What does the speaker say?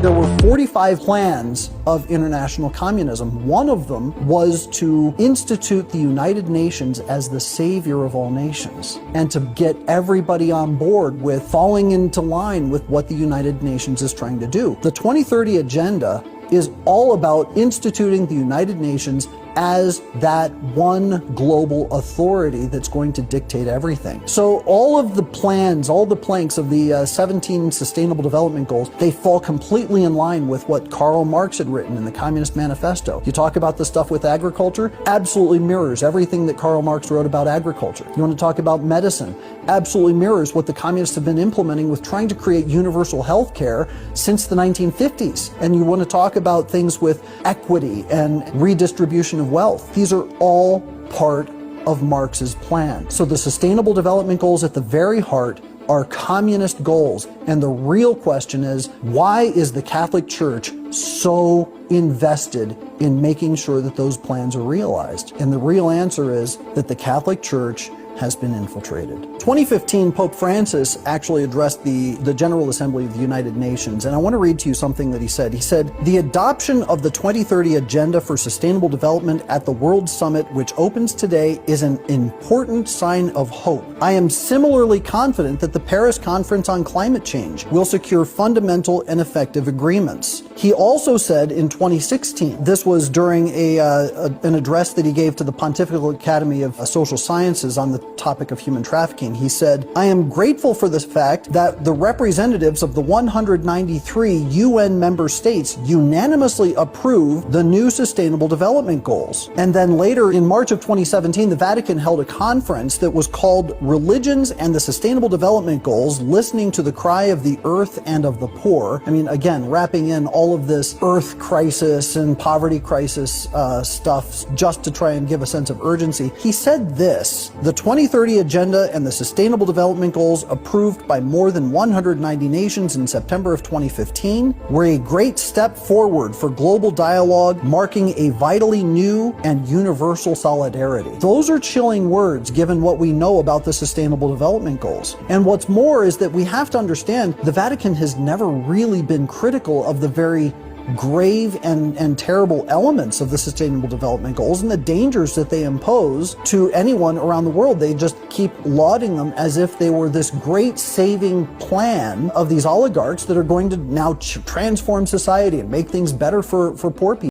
There were 45 plans of international communism. One of them was to institute the United Nations as the savior of all nations and to get everybody on board with falling into line with what the United Nations is trying to do. The 2030 Agenda is all about instituting the United Nations as that one global authority that's going to dictate everything. So all of the plans, all the planks of the 17 Sustainable Development Goals, they fall completely in line with what Karl Marx had written in the Communist Manifesto. You talk about the stuff with agriculture, absolutely mirrors everything that Karl Marx wrote about agriculture. You want to talk about medicine, absolutely mirrors what the communists have been implementing with trying to create universal health care since the 1950s. And you want to talk about things with equity and redistribution of wealth. These are all part of Marx's plan. So the Sustainable Development Goals at the very heart are communist goals. And the real question is, why is the Catholic Church so invested in making sure that those plans are realized? And the real answer is that the Catholic Church has been infiltrated. 2015, Pope Francis actually addressed the General Assembly of the United Nations, and I want to read to you something that he said. He said, "The adoption of the 2030 Agenda for Sustainable Development at the World Summit, which opens today, is an important sign of hope. I am similarly confident that the Paris Conference on Climate Change will secure fundamental and effective agreements." He also said in 2016, this was during an address that he gave to the Pontifical Academy of Social Sciences on the topic of human trafficking. He said, "I am grateful for the fact that the representatives of the 193 UN member states unanimously approved the new Sustainable Development Goals." And then later in March of 2017, the Vatican held a conference that was called Religions and the Sustainable Development Goals, Listening to the Cry of the Earth and of the Poor. I mean, again, wrapping in all of this earth crisis and poverty crisis stuff just to try and give a sense of urgency. He said this, "The 2030 Agenda and the Sustainable Development Goals approved by more than 190 nations in September of 2015 were a great step forward for global dialogue, marking a vitally new and universal solidarity." Those are chilling words given what we know about the Sustainable Development Goals. And what's more is that we have to understand the Vatican has never really been critical of the very grave and terrible elements of the Sustainable Development Goals and the dangers that they impose to anyone around the world. They just keep lauding them as if they were this great saving plan of these oligarchs that are going to now transform society and make things better for poor people.